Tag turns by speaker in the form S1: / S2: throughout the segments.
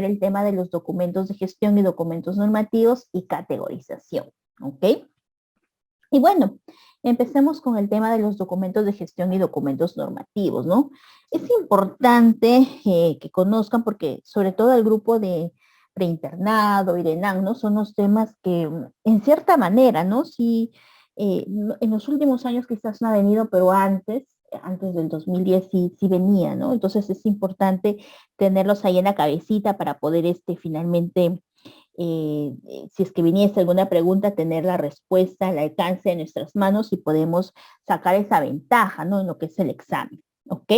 S1: el tema de los documentos de gestión y documentos normativos y categorización, ¿ok? Y bueno, empecemos con el tema de los documentos de gestión y documentos normativos, ¿no? Es importante que conozcan porque sobre todo el grupo de preinternado y de ENAN, ¿no? Son los temas que en cierta manera, ¿no? Sí, en los últimos años quizás no ha venido, pero antes del 2010 sí venía, ¿no? Entonces es importante tenerlos ahí en la cabecita para poder finalmente si es que viniese alguna pregunta, tener la respuesta al alcance de nuestras manos y podemos sacar esa ventaja, ¿no? En lo que es el examen, ¿ok?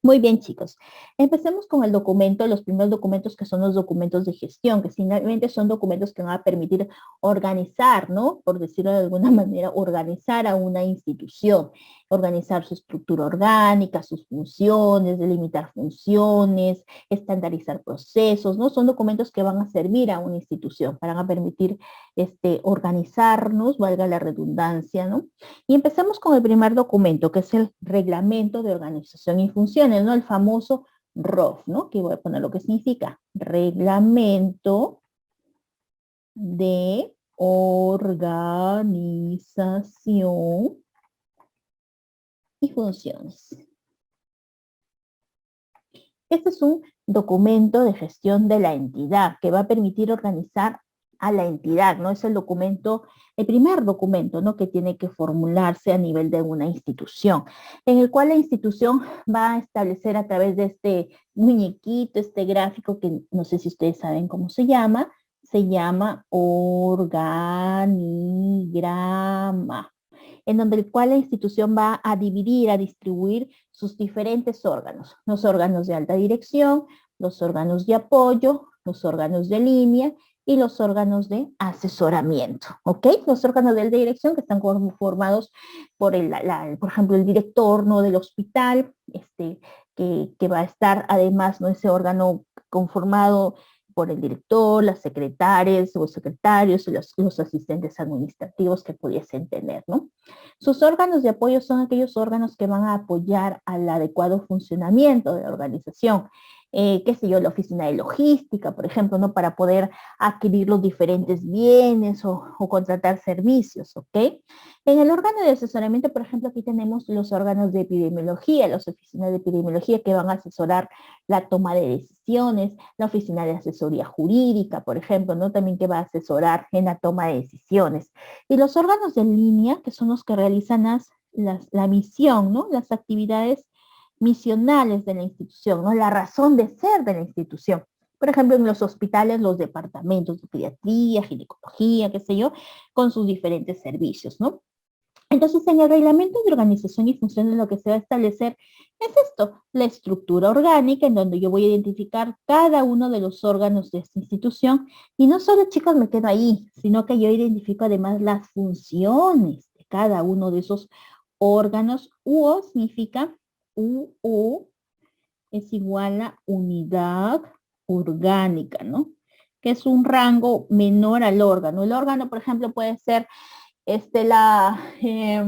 S1: Muy bien, chicos. Empecemos con el documento, los primeros documentos que son los documentos de gestión, que finalmente son documentos que van a permitir organizar, ¿no? Por decirlo de alguna manera, organizar a una institución, organizar su estructura orgánica, sus funciones, delimitar funciones, estandarizar procesos, ¿no? Son documentos que van a servir a una institución, van a permitir organizarnos, valga la redundancia, ¿no? Y empezamos con el primer documento, que es el Reglamento de Organización y Funciones, ¿no? El famoso ROF, ¿no? Que voy a poner lo que significa. Reglamento de Organización y Funciones. Este es un documento de gestión de la entidad que va a permitir organizar a la entidad, ¿no? Es el documento, el primer documento, ¿no? Que tiene que formularse a nivel de una institución, en el cual la institución va a establecer a través de este muñequito, este gráfico que no sé si ustedes saben cómo se llama organigrama, en donde el cual la institución va a dividir, a distribuir sus diferentes órganos, los órganos de alta dirección, los órganos de apoyo, los órganos de línea y los órganos de asesoramiento, ¿ok? Los órganos de alta dirección que están formados por, por ejemplo, el director, ¿no? Del hospital, que va a estar además, ¿no? Ese órgano conformado por el director, las secretarias o secretarios y los asistentes administrativos que pudiesen tener, ¿no? Sus órganos de apoyo son aquellos órganos que van a apoyar al adecuado funcionamiento de la organización. Qué sé yo, la oficina de logística, por ejemplo, ¿no? Para poder adquirir los diferentes bienes o contratar servicios, ¿ok? En el órgano de asesoramiento, por ejemplo, aquí tenemos los órganos de epidemiología, las oficinas de epidemiología que van a asesorar la toma de decisiones, la oficina de asesoría jurídica, por ejemplo, ¿no? También que va a asesorar en la toma de decisiones. Y los órganos de línea, que son los que realizan la misión, ¿no? Las actividades misionales de la institución, ¿no? La razón de ser de la institución. Por ejemplo, en los hospitales, los departamentos de pediatría, ginecología, qué sé yo, con sus diferentes servicios, ¿no? Entonces, en el reglamento de organización y funciones lo que se va a establecer es esto, la estructura orgánica en donde yo voy a identificar cada uno de los órganos de esta institución y no solo, chicos, me quedo ahí, sino que yo identifico además las funciones de cada uno de esos órganos. UO significa UO es igual a unidad orgánica, ¿no? Que es un rango menor al órgano. El órgano, por ejemplo, puede ser este, la, eh,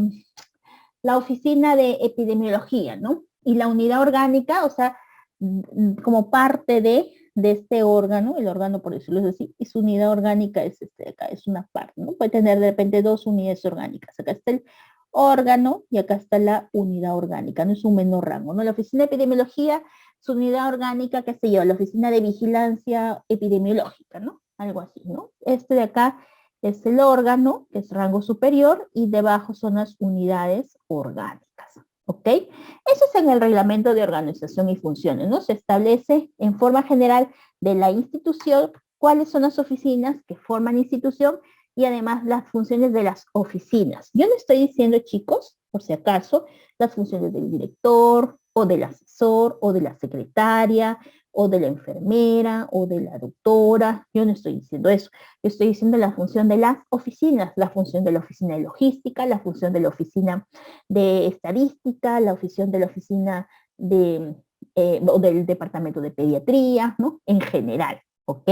S1: la oficina de epidemiología, ¿no? Y la unidad orgánica, o sea, como parte de este órgano, el órgano, por decirlo así, y su unidad orgánica es acá, es una parte, ¿no? Puede tener de repente dos unidades orgánicas. Acá está el órgano y acá está la unidad orgánica, no es un menor rango, ¿no? La oficina de epidemiología, su unidad orgánica, qué sé yo, la oficina de vigilancia epidemiológica, ¿no? Algo así, ¿no? Este de acá es el órgano, que es rango superior, y debajo son las unidades orgánicas, ¿ok? Eso es en el reglamento de organización y funciones, ¿no? Se establece en forma general de la institución cuáles son las oficinas que forman institución y además las funciones de las oficinas. Yo no estoy diciendo, chicos, por si acaso, las funciones del director o del asesor o de la secretaria o de la enfermera o de la doctora. Yo no estoy diciendo eso. Yo estoy diciendo la función de las oficinas, la función de la oficina de logística, la función de la oficina de estadística, la función de la oficina o del departamento de pediatría, ¿no? En general, ¿ok?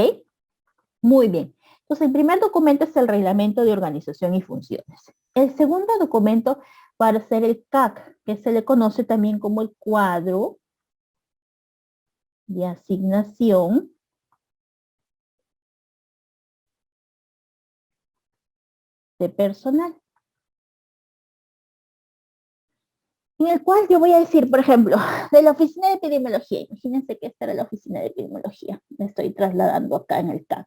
S1: Muy bien. Entonces, el primer documento es el Reglamento de Organización y Funciones. El segundo documento va a ser el CAC, que se le conoce también como el cuadro de asignación de personal. En el cual yo voy a decir, por ejemplo, de la oficina de epidemiología. Imagínense que esta era la oficina de epidemiología. Me estoy trasladando acá en el CAC.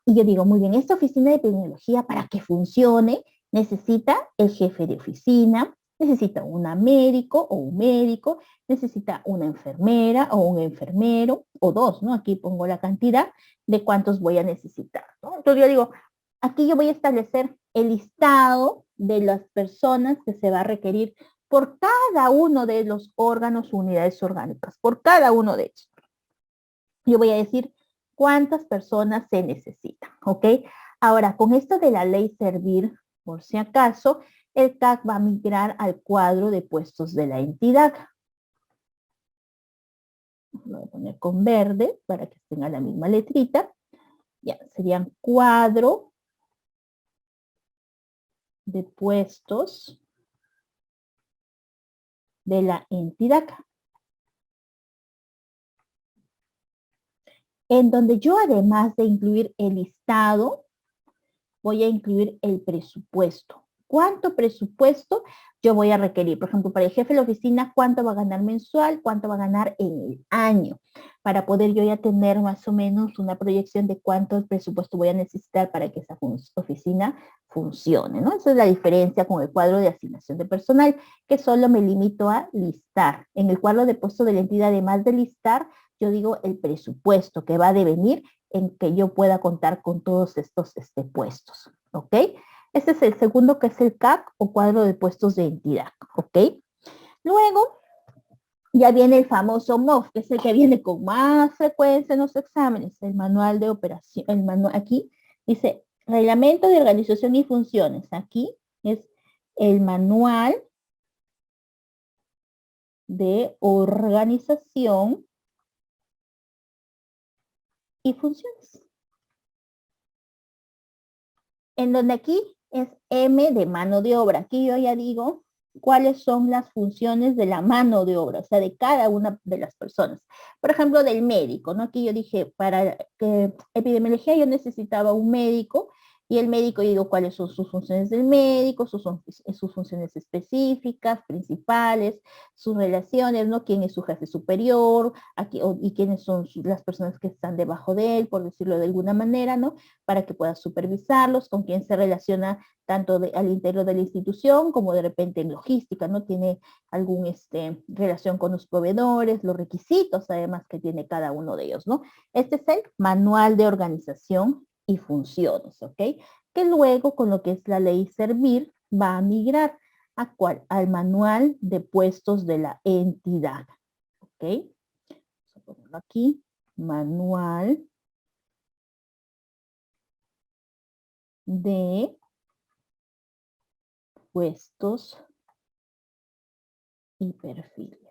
S1: Y yo digo, muy bien, esta oficina de epidemiología para que funcione necesita el jefe de oficina, necesita un médico o un médico, necesita una enfermera o un enfermero, o dos, ¿no? Aquí pongo la cantidad de cuántos voy a necesitar, ¿no? Entonces yo digo, aquí yo voy a establecer el listado de las personas que se va a requerir por cada uno de los órganos o unidades orgánicas, por cada uno de ellos. Yo voy a decir cuántas personas se necesitan, ¿ok? Ahora, con esto de la ley Servir, por si acaso, el CAC va a migrar al cuadro de puestos de la entidad. Lo voy a poner con verde para que tenga la misma letrita. Ya, serían cuadro de puestos de la entidad. En donde yo, además de incluir el listado, voy a incluir el presupuesto. ¿Cuánto presupuesto yo voy a requerir? Por ejemplo, para el jefe de la oficina, ¿cuánto va a ganar mensual? ¿Cuánto va a ganar en el año? Para poder yo ya tener más o menos una proyección de cuánto presupuesto voy a necesitar para que esa oficina funcione, ¿no? Esa es la diferencia con el cuadro de asignación de personal, que solo me limito a listar. En el cuadro de puesto de la entidad, además de listar, yo digo el presupuesto que va a devenir en que yo pueda contar con todos estos puestos, ¿ok? Este es el segundo, que es el CAC o cuadro de puestos de entidad, ¿ok? Luego ya viene el famoso MOF, que es el que viene con más frecuencia en los exámenes, el manual de operación, el manual, aquí dice reglamento de organización y funciones, aquí es el manual de organización y funciones. En donde aquí es M de mano de obra. Aquí yo ya digo cuáles son las funciones de la mano de obra, o sea, de cada una de las personas. Por ejemplo, del médico, ¿no? Aquí yo dije, para epidemiología yo necesitaba un médico, y el médico, yo digo cuáles son sus funciones del médico, sus funciones específicas, principales, sus relaciones, ¿no? Quién es su jefe superior, aquí, y quiénes son las personas que están debajo de él, por decirlo de alguna manera, ¿no? Para que pueda supervisarlos, con quién se relaciona tanto al interior de la institución como de repente en logística, ¿no? Tiene algún relación con los proveedores, los requisitos además que tiene cada uno de ellos, ¿no? Este es el manual de organización y funciones, ¿ok? Que luego con lo que es la ley Servir va a migrar ¿a cuál? Al manual de puestos de la entidad, ¿ok? Vamos a ponerlo aquí, manual de puestos y perfiles.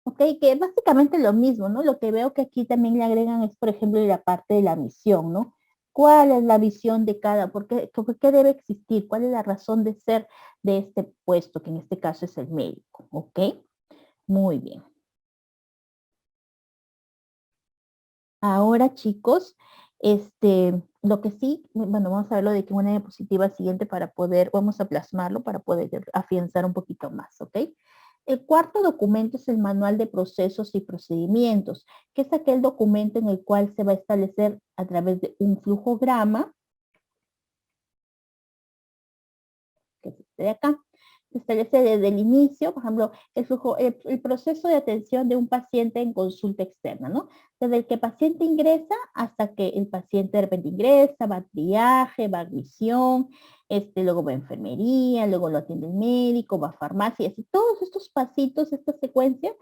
S1: Ok, que es básicamente lo mismo, ¿no? Lo que veo que aquí también le agregan es, por ejemplo, la parte de la misión, ¿no? ¿Cuál es la visión de cada? ¿Por qué debe existir? ¿Cuál es la razón de ser de este puesto, que en este caso es el médico? ¿Ok? Muy bien. Ahora, chicos, lo que sí, bueno, vamos a ver lo de que una diapositiva siguiente para poder, vamos a plasmarlo para poder afianzar un poquito más, ¿ok? El cuarto documento es el manual de procesos y procedimientos, que es aquel documento en el cual se va a establecer a través de un flujograma, que es este de acá. Se establece desde el inicio, por ejemplo, el proceso de atención de un paciente en consulta externa, ¿no? Desde el que el paciente ingresa hasta que el paciente de repente ingresa, va a triaje, va a admisión, luego va a enfermería, luego lo atiende el médico, va a farmacia, y todos estos pasitos, esta secuencia,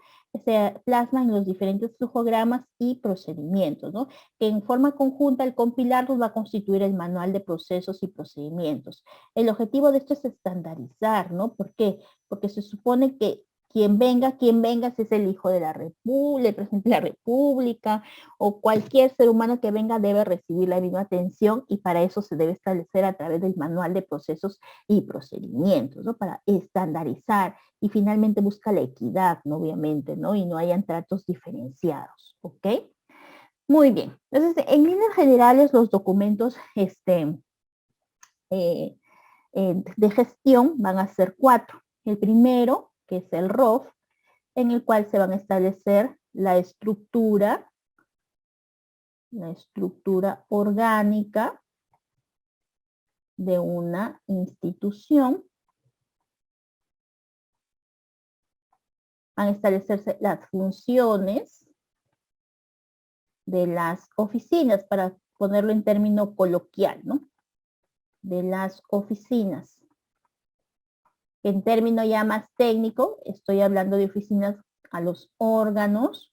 S1: se plasman en los diferentes flujogramas y procedimientos, ¿no? Que en forma conjunta, al compilarlos, va a constituir el manual de procesos y procedimientos. El objetivo de esto es estandarizar, ¿no? ¿Por qué? Porque se supone que quien venga, si es el hijo de la República, el presidente de la República, o cualquier ser humano que venga debe recibir la misma atención, y para eso se debe establecer a través del manual de procesos y procedimientos, ¿no? Para estandarizar, y finalmente busca la equidad, ¿no? Obviamente, ¿no? Y no hayan tratos diferenciados, ¿ok? Muy bien. Entonces, en líneas generales, los documentos, de gestión van a ser 4. El primero, que es el ROF, en el cual se van a establecer la estructura orgánica de una institución. Van a establecerse las funciones de las oficinas, para ponerlo en término coloquial, ¿no? De las oficinas. En término ya más técnico, estoy hablando de oficinas a los órganos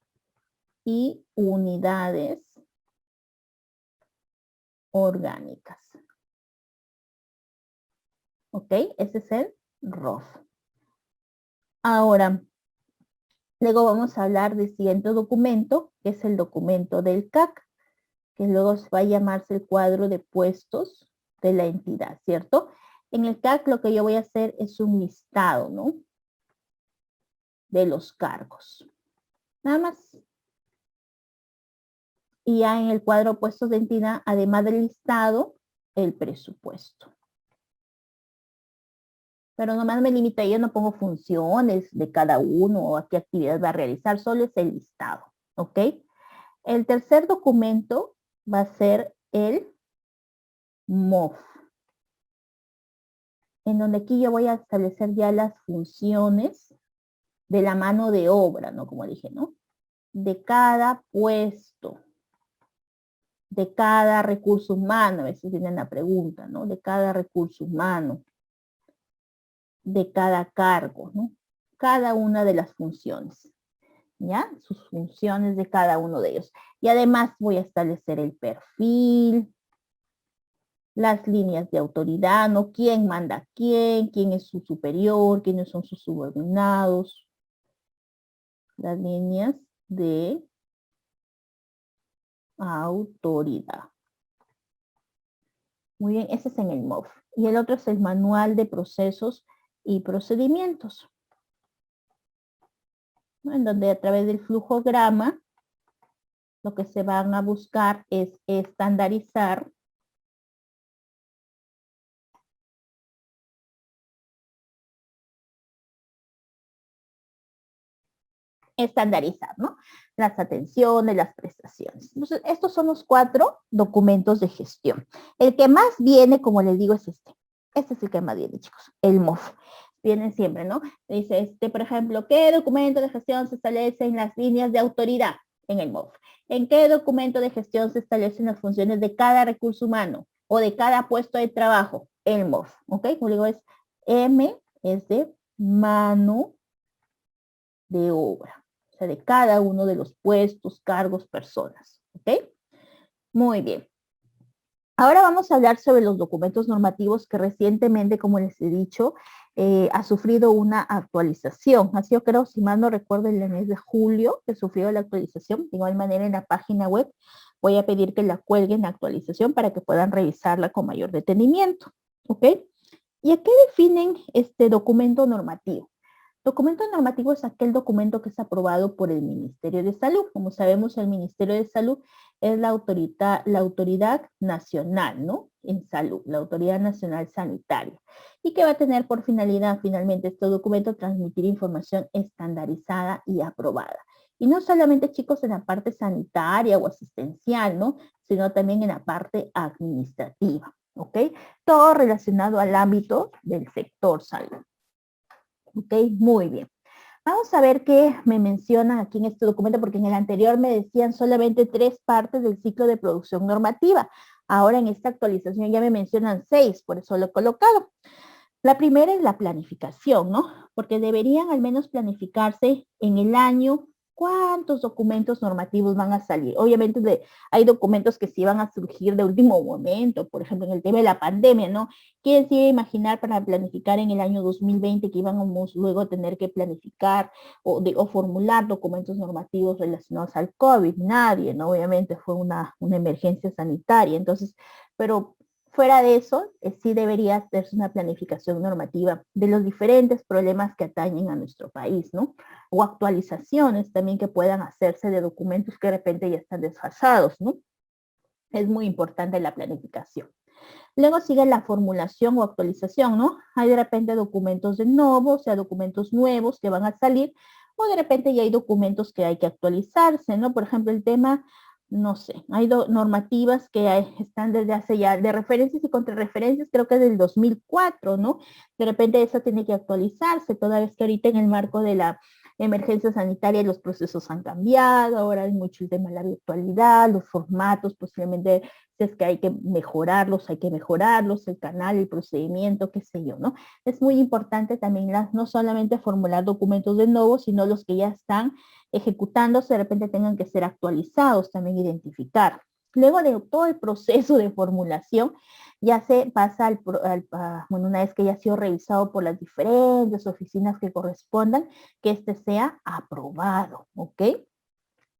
S1: y unidades orgánicas. ¿Ok? Ese es el ROF. Ahora, luego vamos a hablar del siguiente documento, que es el documento del CAC, que luego va a llamarse el cuadro de puestos de la entidad, ¿cierto? En el CAC lo que yo voy a hacer es un listado, ¿no? De los cargos. Nada más. Y ya en el cuadro puestos de entidad, además del listado, el presupuesto. Pero nomás me limito, yo no pongo funciones de cada uno o a qué actividad va a realizar, solo es el listado, ¿ok? El tercer documento va a ser el MOF, en donde aquí yo voy a establecer ya las funciones de la mano de obra, ¿no? Como dije, ¿no? De cada puesto, de cada recurso humano, a veces viene la pregunta, ¿no? De cada recurso humano, de cada cargo, ¿no? Cada una de las funciones, ¿ya? Sus funciones de cada uno de ellos. Y además voy a establecer el perfil, las líneas de autoridad, ¿no? ¿Quién manda a quién es su superior, quiénes son sus subordinados? Las líneas de autoridad. Muy bien, ese es en el MOF. Y el otro es el manual de procesos y procedimientos, ¿no? En donde a través del flujograma lo que se van a buscar es estandarizar ¿no? Las atenciones, las prestaciones. Entonces, estos son los 4 documentos de gestión. El que más viene, como les digo, es este. Este es el que más viene, chicos, el MOF. Vienen siempre, ¿no? Dice, por ejemplo, ¿qué documento de gestión se establece en las líneas de autoridad? En el MOF. ¿En qué documento de gestión se establecen las funciones de cada recurso humano o de cada puesto de trabajo? El MOF, ¿ok? Como digo, es M, es de mano de obra. O sea, de cada uno de los puestos, cargos, personas. ¿Ok? Muy bien. Ahora vamos a hablar sobre los documentos normativos que recientemente, como les he dicho, ha sufrido una actualización. Así yo creo, si mal no recuerdo, en el mes de julio que sufrió la actualización. De igual manera, en la página web voy a pedir que la cuelguen la actualización para que puedan revisarla con mayor detenimiento. ¿Ok? ¿Y a qué definen este documento normativo? Documento normativo es aquel documento que es aprobado por el Ministerio de Salud. Como sabemos, el Ministerio de Salud es la autoridad nacional, ¿no? En salud, la Autoridad Nacional Sanitaria. Y que va a tener por finalidad, finalmente, este documento, transmitir información estandarizada y aprobada. Y no solamente, chicos, en la parte sanitaria o asistencial, ¿no? Sino también en la parte administrativa, ¿ok? Todo relacionado al ámbito del sector salud. Ok, muy bien. Vamos a ver qué me mencionan aquí en este documento, porque en el anterior me decían solamente 3 partes del ciclo de producción normativa. Ahora en esta actualización ya me mencionan 6, por eso lo he colocado. La primera es la planificación, ¿no? Porque deberían al menos planificarse en el año cuántos documentos normativos van a salir. Obviamente hay documentos que sí van a surgir de último momento, por ejemplo, en el tema de la pandemia, ¿no? ¿Quién se iba a imaginar para planificar en el año 2020 que íbamos luego a tener que planificar o formular documentos normativos relacionados al COVID? Nadie, ¿no? Obviamente fue una emergencia sanitaria, entonces, pero fuera de eso, sí debería hacerse una planificación normativa de los diferentes problemas que atañen a nuestro país, ¿no? O actualizaciones también que puedan hacerse de documentos que de repente ya están desfasados, ¿no? Es muy importante la planificación. Luego sigue la formulación o actualización, ¿no? Hay de repente documentos de nuevo, o sea, documentos nuevos que van a salir, o de repente ya hay documentos que hay que actualizarse, ¿no? Por ejemplo, el tema, no sé, hay normativas que están desde hace ya, de referencias y contrarreferencias, creo que del 2004, ¿no? De repente eso tiene que actualizarse, toda vez que ahorita en el marco de la emergencia sanitaria los procesos han cambiado, ahora hay mucho el tema de la virtualidad, los formatos, posiblemente si es que hay que mejorarlos, el canal, el procedimiento, qué sé yo, ¿no? Es muy importante también no solamente formular documentos de nuevo, sino los que ya están ejecutándose, de repente tengan que ser actualizados, también identificar. Luego de todo el proceso de formulación, ya se pasa bueno, una vez que ya ha sido revisado por las diferentes oficinas que correspondan, que este sea aprobado, ¿ok?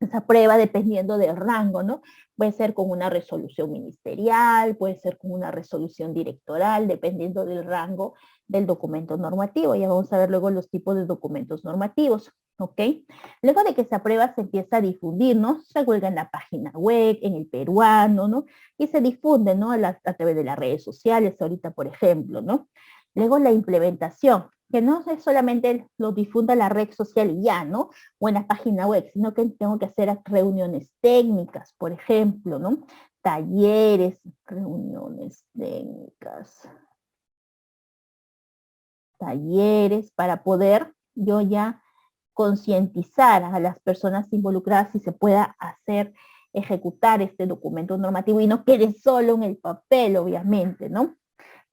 S1: Esa prueba dependiendo del rango, ¿no? Puede ser con una resolución ministerial, puede ser con una resolución directoral, dependiendo del rango del documento normativo. Ya vamos a ver luego los tipos de documentos normativos, ¿ok? Luego de que esa prueba se empieza a difundir, ¿no? Se cuelga en la página web, en el peruano, ¿no? Y se difunde, ¿no? A través de las redes sociales, ahorita, por ejemplo, ¿no? Luego la implementación, que no es solamente lo difunda la red social y ya, ¿no? O en la página web, sino que tengo que hacer reuniones técnicas, por ejemplo, ¿no? Talleres, reuniones técnicas, talleres para poder yo ya concientizar a las personas involucradas si se pueda hacer, ejecutar este documento normativo y no quede solo en el papel, obviamente, ¿no?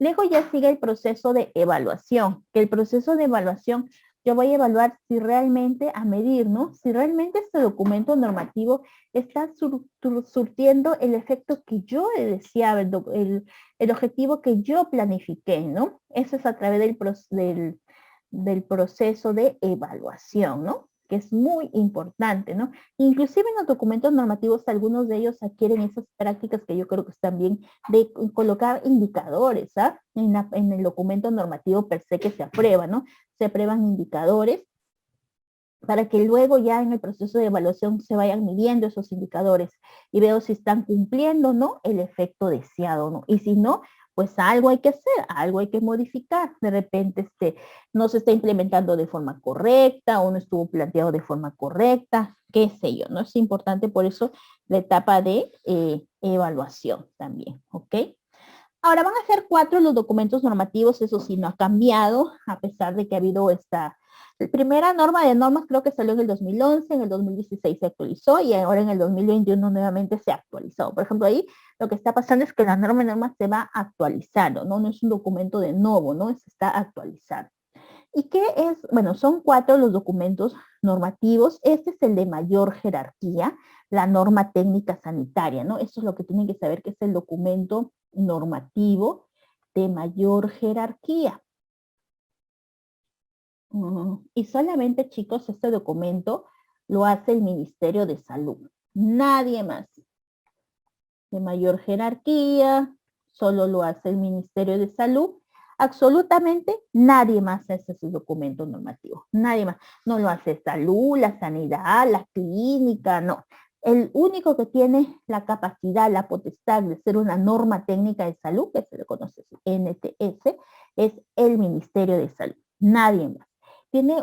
S1: Luego ya sigue el proceso de evaluación, que el proceso de evaluación yo voy a evaluar si realmente, a medir, ¿no? Si realmente este documento normativo está surtiendo el efecto que yo deseaba, el objetivo que yo planifiqué, ¿no? Eso es a través del proceso de evaluación, ¿no? Que es muy importante, ¿no? Inclusive en los documentos normativos, algunos de ellos adquieren esas prácticas que yo creo que están bien, de colocar indicadores, ¿ah? En el documento normativo per se que se aprueba, ¿no? Se aprueban indicadores para que luego ya en el proceso de evaluación se vayan midiendo esos indicadores y veo si están cumpliendo, ¿no? El efecto deseado, ¿no? Y si no, pues algo hay que hacer, algo hay que modificar. De repente no se está implementando de forma correcta o no estuvo planteado de forma correcta, qué sé yo, ¿no? Es importante por eso la etapa de evaluación también, ¿ok? Ahora van a ser 4 los documentos normativos, eso sí no ha cambiado, a pesar de que ha habido esta primera norma de normas, creo que salió en el 2011, en el 2016 se actualizó y ahora en el 2021 nuevamente se actualizó. Por ejemplo, ahí lo que está pasando es que la norma de normas se va actualizando, ¿no? No es un documento de nuevo, ¿no? Se está actualizando. ¿Y qué es? Bueno, son 4 los documentos normativos. Este es el de mayor jerarquía, la norma técnica sanitaria, ¿no? Esto es lo que tienen que saber, que es el documento normativo de mayor jerarquía. Y solamente, chicos, este documento lo hace el Ministerio de Salud. Nadie más. De mayor jerarquía, solo lo hace el Ministerio de Salud. Absolutamente nadie más hace ese documento normativo. Nadie más. No lo hace salud, la sanidad, la clínica, no. El único que tiene la capacidad, la potestad de ser una norma técnica de salud, que se le conoce NTS, es el Ministerio de Salud. Nadie más. Tiene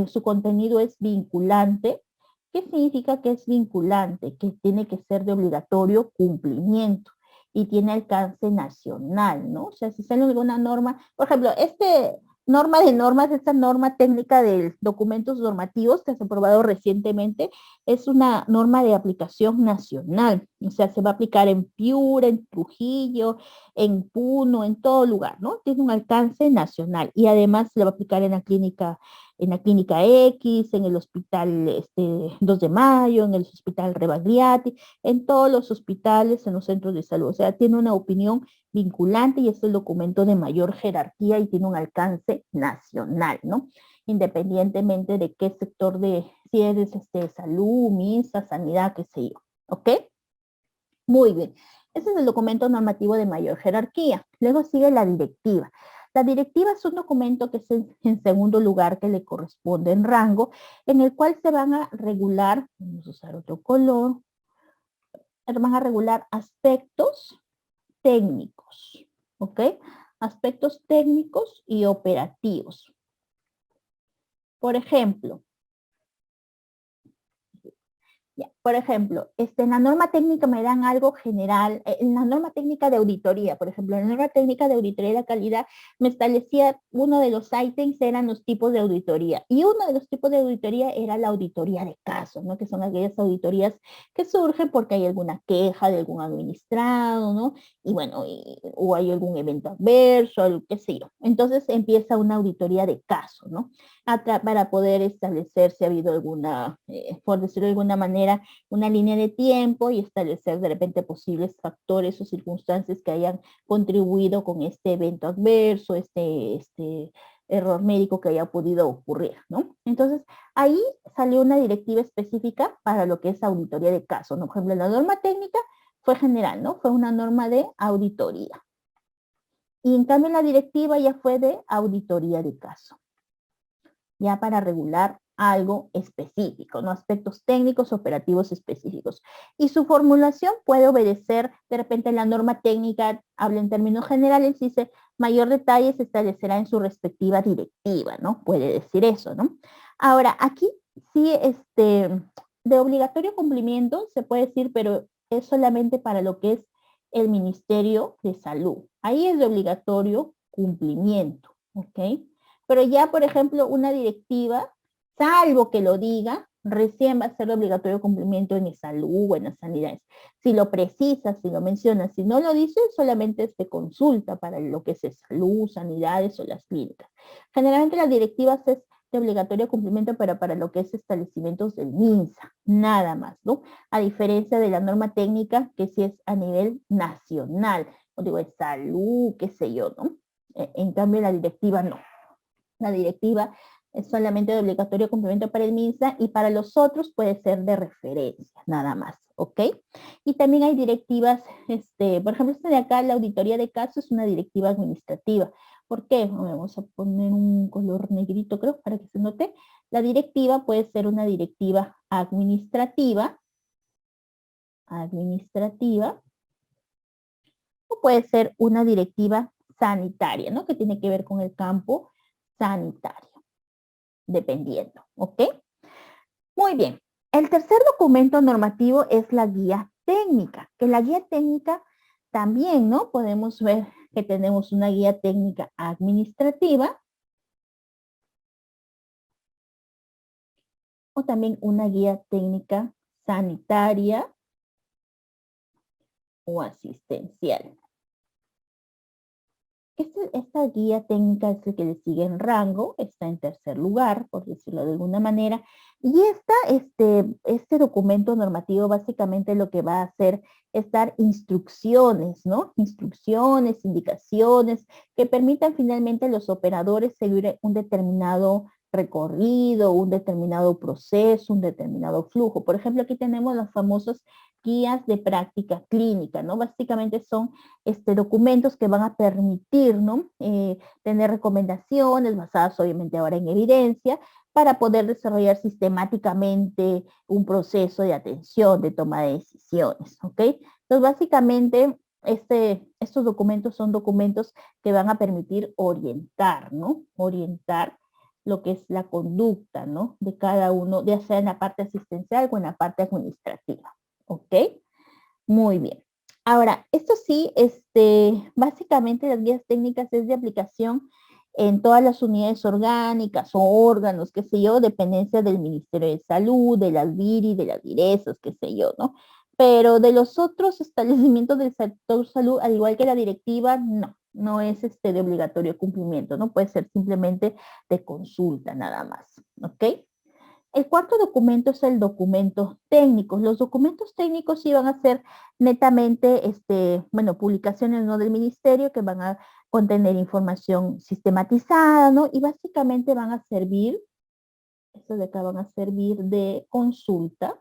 S1: su contenido es vinculante. ¿Qué significa que es vinculante? Que tiene que ser de obligatorio cumplimiento y tiene alcance nacional, ¿no? O sea, si sale alguna norma, por ejemplo, norma de normas, esta norma técnica de documentos normativos que se ha aprobado recientemente, es una norma de aplicación nacional. O sea, se va a aplicar en Piura, en Trujillo, en Puno, en todo lugar, ¿no? Tiene un alcance nacional y además se va a aplicar en la clínica X, en el hospital 2 de Mayo, en el hospital Rebagliati, en todos los hospitales, en los centros de salud. O sea, tiene una opinión vinculante y es el documento de mayor jerarquía y tiene un alcance nacional, ¿no? Independientemente de qué sector si eres salud, MINSA, sanidad, qué sé yo. ¿Ok? Muy bien. Ese es el documento normativo de mayor jerarquía. Luego sigue la directiva. La directiva es un documento que es en segundo lugar que le corresponde en rango, en el cual se van a regular, vamos a usar otro color, van a regular aspectos técnicos, ¿ok? Aspectos técnicos y operativos. Por ejemplo, por ejemplo, en la norma técnica me dan algo general, en la norma técnica de auditoría, por ejemplo, en la norma técnica de auditoría de la calidad me establecía uno de los ítems eran los tipos de auditoría y uno de los tipos de auditoría era la auditoría de casos, ¿no? Que son aquellas auditorías que surgen porque hay alguna queja de algún administrado, ¿no? Y bueno, o hay algún evento adverso, algo qué sé yo. Entonces empieza una auditoría de casos, ¿no? Para poder establecer si ha habido alguna, por decirlo de alguna manera, una línea de tiempo y establecer de repente posibles factores o circunstancias que hayan contribuido con este evento adverso, este error médico que haya podido ocurrir, ¿no? Entonces, ahí salió una directiva específica para lo que es auditoría de caso, ¿no? Por ejemplo, la norma técnica fue general, ¿no? Fue una norma de auditoría. Y en cambio la directiva ya fue de auditoría de caso, ya para regular algo específico, ¿no? Aspectos técnicos, operativos específicos. Y su formulación puede obedecer, de repente la norma técnica habla en términos generales, dice, mayor detalle se establecerá en su respectiva directiva, ¿no? Puede decir eso, ¿no? Ahora, aquí sí, de obligatorio cumplimiento se puede decir, pero es solamente para lo que es el Ministerio de Salud. Ahí es de obligatorio cumplimiento, ¿ok? Pero ya, por ejemplo, una directiva, salvo que lo diga, recién va a ser obligatorio cumplimiento en salud o en las sanidades. Si lo precisa, si lo menciona, si no lo dice, solamente se consulta para lo que es salud, sanidades o las clínicas. Generalmente las directivas es de obligatorio cumplimiento, pero para lo que es establecimientos del MINSA, nada más, ¿no? A diferencia de la norma técnica, que sí es a nivel nacional, o digo, de salud, qué sé yo, ¿no? En cambio, la directiva no. La directiva es solamente de obligatorio cumplimiento para el MINSA y para los otros puede ser de referencia, nada más, ¿ok? Y también hay directivas, por ejemplo, esta de acá, la auditoría de casos es una directiva administrativa. ¿Por qué? Vamos a poner un color negrito, creo, para que se note. La directiva puede ser una directiva administrativa, o puede ser una directiva sanitaria, ¿no? Que tiene que ver con el campo sanitario, dependiendo, ¿ok? Muy bien. El tercer documento normativo es la guía técnica, que la guía técnica también, ¿no? Podemos ver que tenemos una guía técnica administrativa o también una guía técnica sanitaria o asistencial. Esta guía técnica es el que le sigue en rango, está en tercer lugar, por decirlo de alguna manera, y este documento normativo básicamente lo que va a hacer es dar instrucciones, ¿no? Instrucciones, indicaciones, que permitan finalmente a los operadores seguir un determinado recorrido, un determinado proceso, un determinado flujo. Por ejemplo, aquí tenemos los famosos guías de práctica clínica, ¿no? Básicamente son documentos que van a permitir, ¿no? Tener recomendaciones basadas obviamente ahora en evidencia para poder desarrollar sistemáticamente un proceso de atención, de toma de decisiones, ¿ok? Entonces, básicamente, estos documentos son documentos que van a permitir orientar, ¿no? Orientar lo que es la conducta, ¿no? De cada uno, ya sea en la parte asistencial o en la parte administrativa, ¿ok? Muy bien. Ahora, esto sí, básicamente las guías técnicas es de aplicación en todas las unidades orgánicas o órganos, qué sé yo, dependencia del Ministerio de Salud, de las DIRI, de las DIRESAS, qué sé yo, ¿no? Pero de los otros establecimientos del sector salud, al igual que la directiva, no es de obligatorio cumplimiento, ¿no? Puede ser simplemente de consulta nada más, ¿ok? El cuarto documento es el documento técnico. Los documentos técnicos sí van a ser netamente, publicaciones no del ministerio que van a contener información sistematizada, ¿no? Y básicamente van a servir, estos de acá van a servir de consulta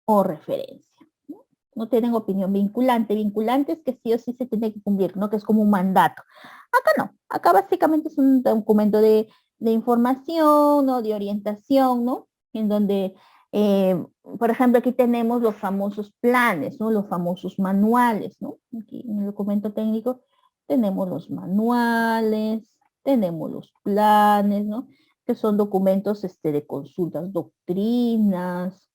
S1: o referencia. No tienen opinión vinculante. Vinculante es que sí o sí se tiene que cumplir, ¿no? Que es como un mandato. Acá no. Acá básicamente es un documento de información, ¿no? De orientación, ¿no? En donde Por ejemplo, aquí tenemos los famosos planes, ¿no? Los famosos manuales, ¿no? Aquí en el documento técnico tenemos los manuales, tenemos los planes, ¿no? Que son documentos de consultas, doctrinas,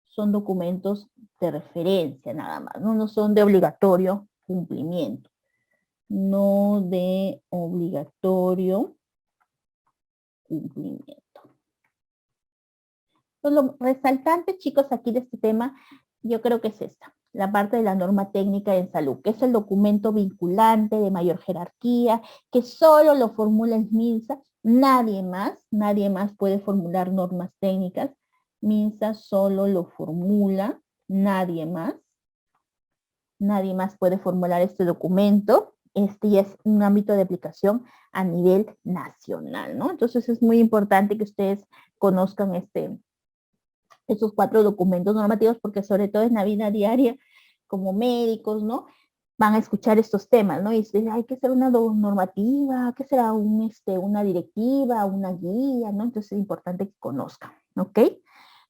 S1: son documentos de referencia nada más, ¿no? No son de obligatorio cumplimiento. No de obligatorio cumplimiento. Entonces, lo resaltante, chicos, aquí de este tema, yo creo que es esta, la parte de la norma técnica en salud, que es el documento vinculante de mayor jerarquía, que solo lo formula el MINSA, nadie más puede formular normas técnicas, MINSA solo lo formula, nadie más puede formular este documento, este ya es un ámbito de aplicación a nivel nacional, ¿no? Entonces es muy importante que ustedes conozcan estos 4 documentos normativos, porque sobre todo en la vida diaria, como médicos, ¿no? Van a escuchar estos temas, ¿no? Y dicen, hay que hacer una normativa, ¿qué será una directiva, una guía, ¿no? Entonces es importante que conozcan, ¿ok?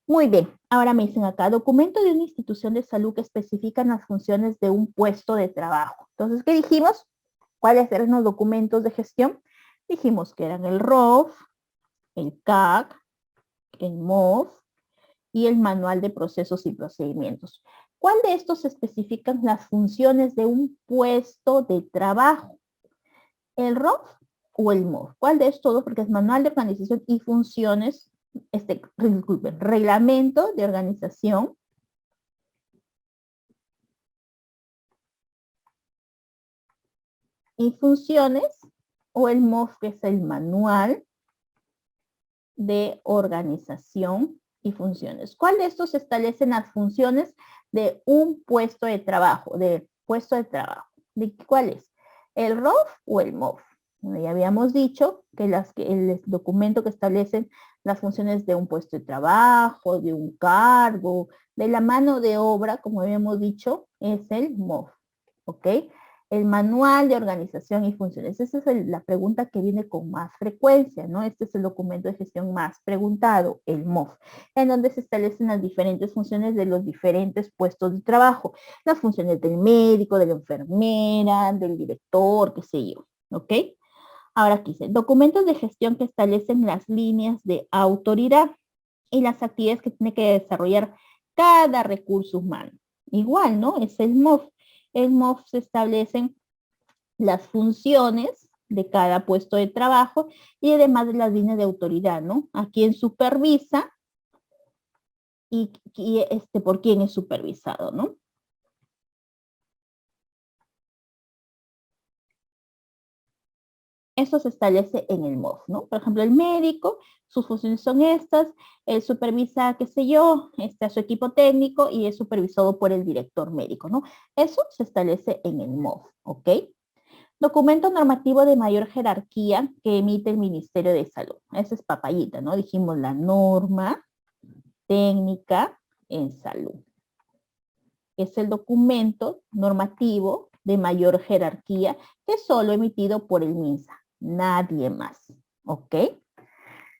S1: Muy bien, ahora me dicen acá, documento de una institución de salud que especifican las funciones de un puesto de trabajo. Entonces, ¿qué dijimos? ¿Cuáles eran los documentos de gestión? Dijimos que eran el ROF, el CAC, el MOF, y el Manual de Procesos y Procedimientos. ¿Cuál de estos especifican las funciones de un puesto de trabajo? ¿El ROF o el MOF? ¿Cuál de estos dos? Porque es Manual de Organización y Funciones, disculpen, Reglamento de Organización y Funciones, o el MOF, que es el Manual de Organización y Funciones. ¿Cuál de estos establecen las funciones de un puesto de trabajo? ¿De cuál es? ¿El ROF o el MOF? Bueno, ya habíamos dicho que el documento que establece las funciones de un puesto de trabajo, de un cargo, de la mano de obra, como habíamos dicho, es el MOF, ¿ok? El manual de organización y funciones. Esa es la pregunta que viene con más frecuencia, ¿no? Este es el documento de gestión más preguntado, el MOF, en donde se establecen las diferentes funciones de los diferentes puestos de trabajo. Las funciones del médico, de la enfermera, del director, qué sé yo, ¿ok? Ahora aquí dice, documentos de gestión que establecen las líneas de autoridad y las actividades que tiene que desarrollar cada recurso humano. Igual, ¿no? Es el MOF. El MOF se establecen las funciones de cada puesto de trabajo y además de las líneas de autoridad, ¿no? A quién supervisa y por quién es supervisado, ¿no? Eso se establece en el MOF, ¿no? Por ejemplo, el médico, sus funciones son estas, él supervisa, qué sé yo, a su equipo técnico y es supervisado por el director médico, ¿no? Eso se establece en el MOF, ¿ok? Documento normativo de mayor jerarquía que emite el Ministerio de Salud. Esa es papayita, ¿no? Dijimos la norma técnica en salud. Es el documento normativo de mayor jerarquía que es solo emitido por el MINSA, nadie más, ¿ok?